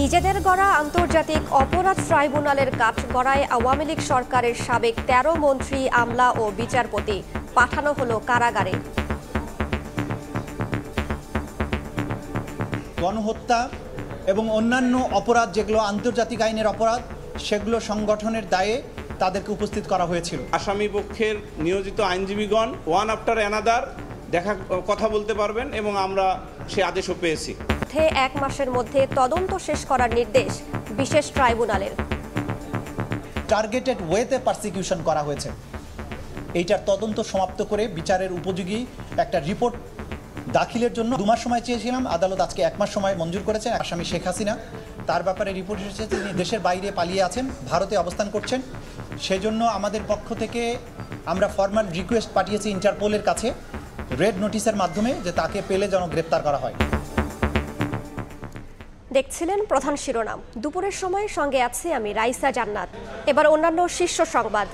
নিজেদের গড়া আন্তর্জাতিক অপরাধ ট্রাইব্যুনালের কাঠগড়ায় আওয়ামী লীগ সরকারের সাবেক ১৩ মন্ত্রী, আমলা ও বিচারপতি পাঠানো হলো কারাগারে। গণহত্যা এবং অন্যান্য অপরাধ যেগুলো আন্তর্জাতিক আইনের অপরাধ, সেগুলো সংগঠনের দায়ে তাদেরকে উপস্থিত করা হয়েছিল। আসামি পক্ষের নিয়োজিত আইনজীবীগণ ওয়ান আফটার অ্যানাদার কথা বলতে পারবেন এবং আমরা সে আদেশও পেয়েছি। ১ মাসের মধ্যে তদন্ত শেষ করার নির্দেশ বিশেষ ট্রাইব্যুনালের। টার্গেটেড ওয়েতে পারসিকিউশন করা হয়েছে। এইটার তদন্ত সমাপ্ত করে বিচারের উপযোগী একটা রিপোর্ট দাখিলের জন্য 2 মাস সময় চেয়েছিলাম। আদালত আজকে 1 মাস সময় মঞ্জুর করেছেন। আসামি শেখ হাসিনা, তার ব্যাপারে রিপোর্ট এসেছে তিনি দেশের বাইরে পালিয়ে আছেন, ভারতে অবস্থান করছেন। সেজন্য আমাদের পক্ষ থেকে আমরা ফরমাল রিকোয়েস্ট পাঠিয়েছি ইন্টারপোলের কাছে রেড নোটিশের মাধ্যমে, যে তাকে পেলে যেন গ্রেপ্তার করা হয়। দেখছিলেন প্রধান শিরোনাম। দুপুরের সময় সঙ্গে আছি আমি রাইসা জান্নাত। এবার অন্যান্য শীর্ষ সংবাদ।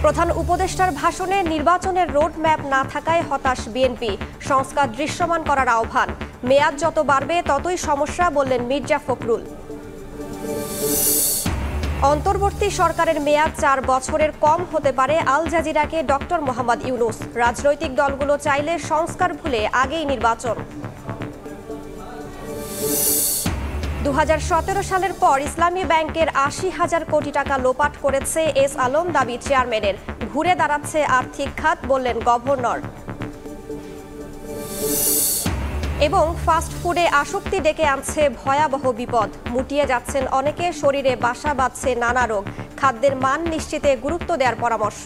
প্রধান উপদেষ্টার ভাষণে নির্বাচনের রোডম্যাপ না থাকায় হতাশ বিএনপি, সংস্কার দৃশ্যমান করার আহ্বান। মেয়াদ যত বাড়বে ততই সমস্যা বললেন মির্জা ফখরুল। অন্তর্বর্তী সরকারের মেয়াদ 4 বছরের কম হতে পারে, আল জাজিরাকে ডক্টর মোহাম্মদ ইউনুস। রাজনৈতিক দলগুলো চাইলে সংস্কার ভুলে আগেই নির্বাচন। 2017 সালের পর ইসলামী ব্যাংকের 80,000 কোটি টাকা লোপাট করেছে এস আলম, দাবি চেয়ারম্যানের। ঘুরে দাঁড়াচ্ছে আর্থিক খাত বললেন গভর্নর। এবং ফাস্ট ফুডে আসক্তি ডেকে আনছে ভয়াবহ বিপদ। মুটিয়ে যাচ্ছেন অনেকে, শরীরে বাসা বাঁধছে নানা রোগ। খাদ্যের মান নিশ্চিতে গুরুত্ব দেওয়ার পরামর্শ।